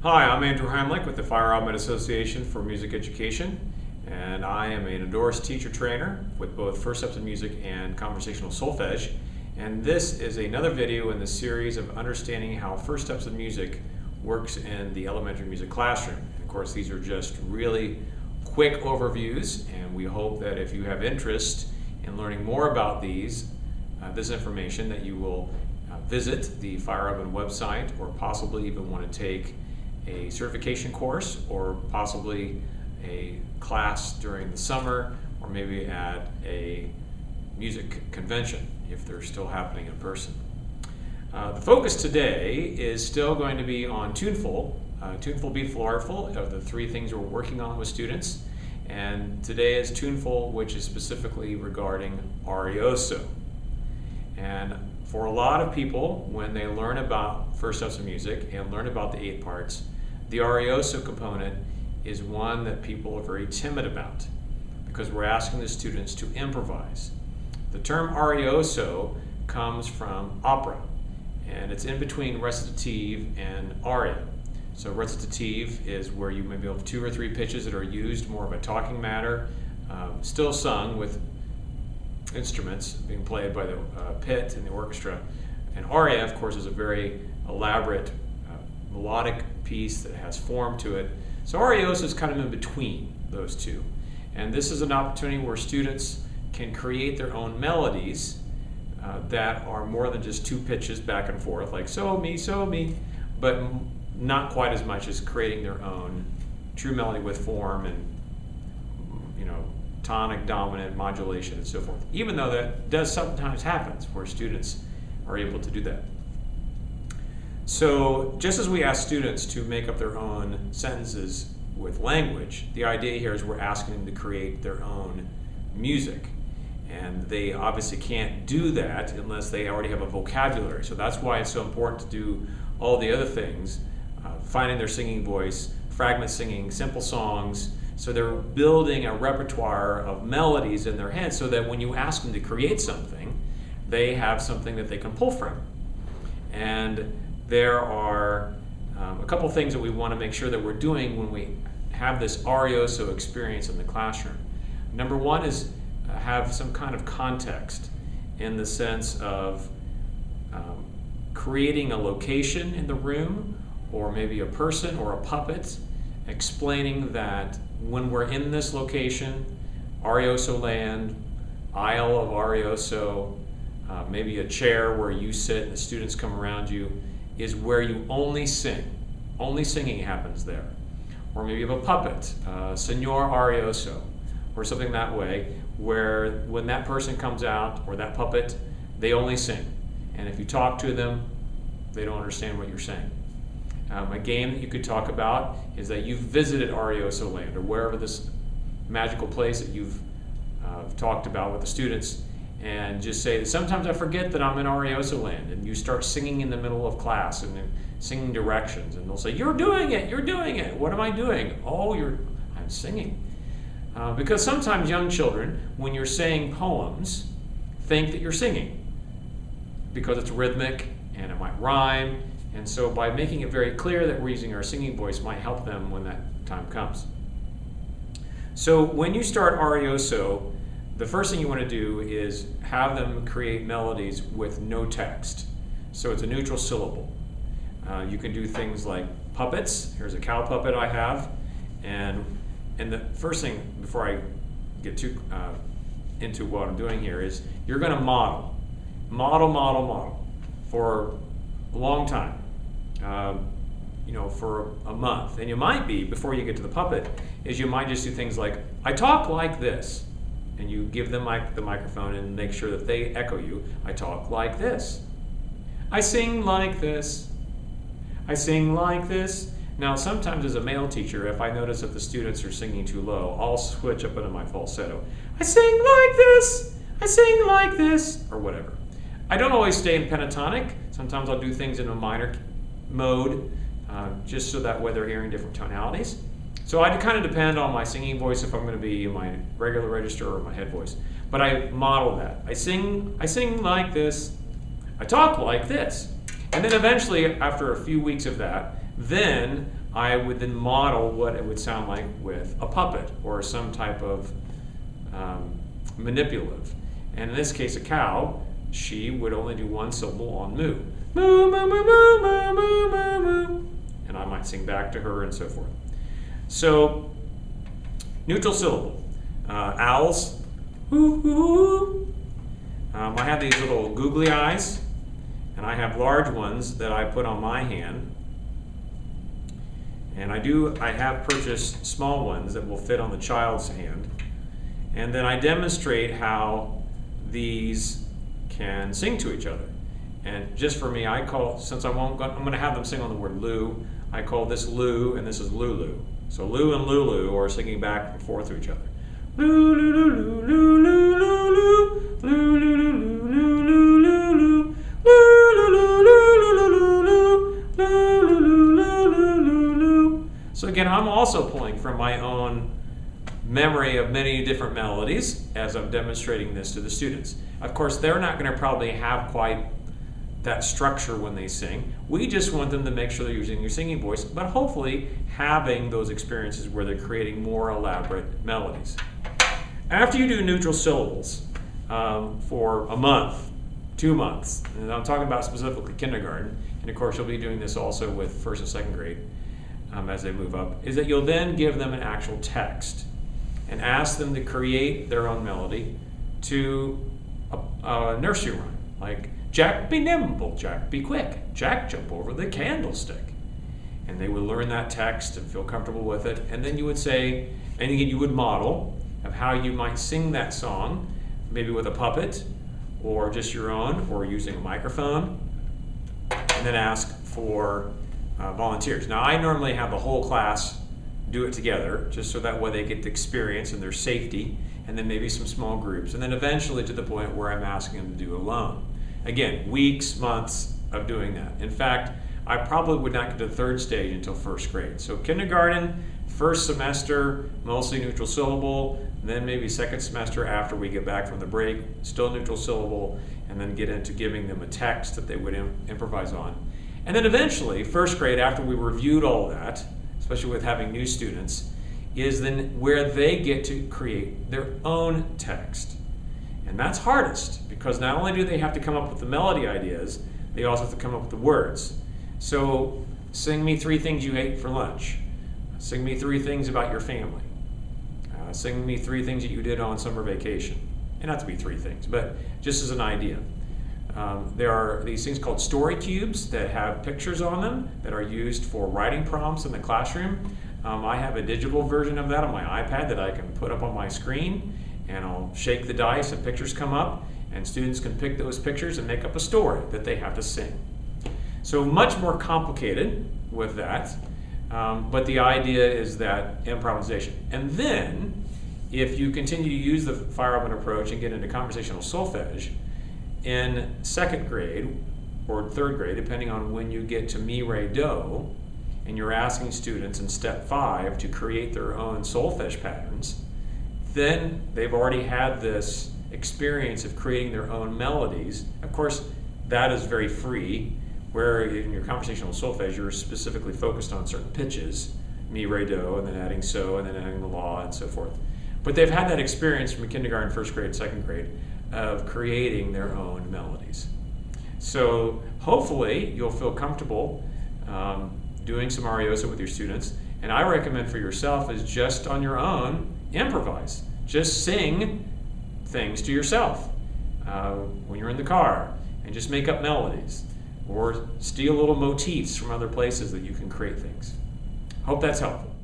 Hi, I'm Andrew Himelick with the Feierabend Association for Music Education, and I am an endorsed teacher trainer with both First Steps in Music and Conversational Solfege. And this is another video in the series of understanding how First Steps in Music works in the elementary music classroom. And of course, these are just really quick overviews, and we hope that if you have interest in learning more about this information, that you will visit the Feierabend website, or possibly even want to take a certification course, or possibly a class during the summer, or maybe at a music convention if they're still happening in person. The focus today is still going to be on tuneful, beatful, artful, of the three things we're working on with students. And today is tuneful, which is specifically regarding Arioso. And for a lot of people, when they learn about First Steps in Music and learn about the 8 parts, the Arioso component is one that people are very timid about, because we're asking the students to improvise. The term Arioso comes from opera, and it's in between recitative and aria. So recitative is where you maybe have 2 or 3 pitches that are used, more of a talking matter, still sung with instruments being played by the pit and the orchestra. And aria, of course, is a very elaborate melodic piece that has form to it. So Arioso is kind of in between those two. And this is an opportunity where students can create their own melodies that are more than just 2 pitches back and forth, like so me, but not quite as much as creating their own true melody with form and, tonic, dominant, modulation, and so forth. Even though that does sometimes happens where students are able to do that. So just as we ask students to make up their own sentences with language, the idea here is we're asking them to create their own music. And they obviously can't do that unless they already have a vocabulary. So that's why it's so important to do all the other things, finding their singing voice, fragment singing, simple songs. So they're building a repertoire of melodies in their head so that when you ask them to create something, they have something that they can pull from. And there are a couple things that we want to make sure that we're doing when we have this Arioso experience in the classroom. Number one is have some kind of context, in the sense of creating a location in the room, or maybe a person or a puppet, explaining that when we're in this location, Arioso land, Isle of Arioso, maybe a chair where you sit and the students come around you, is where you only sing. Only singing happens there. Or maybe you have a puppet, Senor Arioso, or something that way, where when that person comes out, or that puppet, they only sing. And if you talk to them, they don't understand what you're saying. A game that you could talk about is that you've visited Arioso land, or wherever this magical place that you've talked about with the students, and just say that sometimes I forget that I'm in Arioso land, and you start singing in the middle of class and then singing directions, and they'll say, you're doing it, what am I doing? Oh, I'm singing. Because sometimes young children, when you're saying poems, think that you're singing, because it's rhythmic and it might rhyme. And so by making it very clear that we're using our singing voice might help them when that time comes. So when you start Arioso, the first thing you want to do is have them create melodies with no text. So it's a neutral syllable. You can do things like puppets. Here's a cow puppet I have. And the first thing, before I get too into what I'm doing here, is you're going to model for a long time, for a month. And you might be, before you get to the puppet, is you might just do things like, I talk like this. And you give them the microphone and make sure that they echo you. I talk like this. I sing like this. I sing like this. Now, sometimes as a male teacher, if I notice that the students are singing too low, I'll switch up into my falsetto. I sing like this. I sing like this, or whatever. I don't always stay in pentatonic. Sometimes I'll do things in a minor mode, just so that way they're hearing different tonalities. So I kind of depend on my singing voice if I'm going to be in my regular register or my head voice. But I model that. I sing like this. I talk like this. And then eventually, after a few weeks of that, then I would then model what it would sound like with a puppet or some type of manipulative. And in this case, a cow, she would only do one syllable on moo. Moo, moo, moo, moo, moo, moo, moo, moo. And I might sing back to her and so forth. So, neutral syllable. Owls, hoo, hoo, hoo. I have these little googly eyes, and I have large ones that I put on my hand. And I have purchased small ones that will fit on the child's hand. And then I demonstrate how these can sing to each other. And just for me, I'm going to have them sing on the word Lou. I call this Lou, and this is Lulu. So Lou and Lulu are singing back and forth to each other. Lou, Lou, Lou, Lou, Lou, Lou, Lou, Lou, Lou, Lou, Lou, Lou, Lou, Lou, Lou. So again, I'm also pulling from my own memory of many different melodies as I'm demonstrating this to the students. Of course, they're not going to probably have quite that structure when they sing. We just want them to make sure they're using their singing voice, but hopefully having those experiences where they're creating more elaborate melodies. After you do neutral syllables for a month, 2 months, and I'm talking about specifically kindergarten, and of course you'll be doing this also with first and second grade as they move up, is that you'll then give them an actual text and ask them to create their own melody to a nursery rhyme, like Jack be nimble, Jack be quick, Jack jump over the candlestick. And they would learn that text and feel comfortable with it. And then you would say, and again, you would model of how you might sing that song, maybe with a puppet, or just your own, or using a microphone, and then ask for volunteers. Now, I normally have the whole class do it together, just so that way they get the experience and their safety, and then maybe some small groups, and then eventually to the point where I'm asking them to do alone. Again, weeks, months of doing that. In fact, I probably would not get to the third stage until first grade. So kindergarten, first semester, mostly neutral syllable, then maybe second semester after we get back from the break, still neutral syllable, and then get into giving them a text that they would improvise on. And then eventually, first grade, after we reviewed all that, especially with having new students, is then where they get to create their own text. And that's hardest, because not only do they have to come up with the melody ideas, they also have to come up with the words. So, sing me 3 things you ate for lunch. Sing me 3 things about your family. Sing me 3 things that you did on summer vacation. And not to be 3 things, but just as an idea. There are these things called story cubes that have pictures on them that are used for writing prompts in the classroom. I have a digital version of that on my iPad that I can put up on my screen, and I'll shake the dice and pictures come up, and students can pick those pictures and make up a story that they have to sing. So much more complicated with that, but the idea is that improvisation. And then, if you continue to use the Feierabend approach and get into conversational solfege, in second grade or third grade, depending on when you get to mi, re, do, and you're asking students in step 5 to create their own solfege patterns, then they've already had this experience of creating their own melodies. Of course, that is very free, where in your conversational solfege, you're specifically focused on certain pitches, mi, re, do, and then adding so, and then adding the la, and so forth. But they've had that experience from kindergarten, first grade, second grade, of creating their own melodies. So hopefully you'll feel comfortable doing some Arioso with your students. And I recommend for yourself is just on your own, improvise. Just sing things to yourself when you're in the car, and just make up melodies, or steal little motifs from other places that you can create things. Hope that's helpful.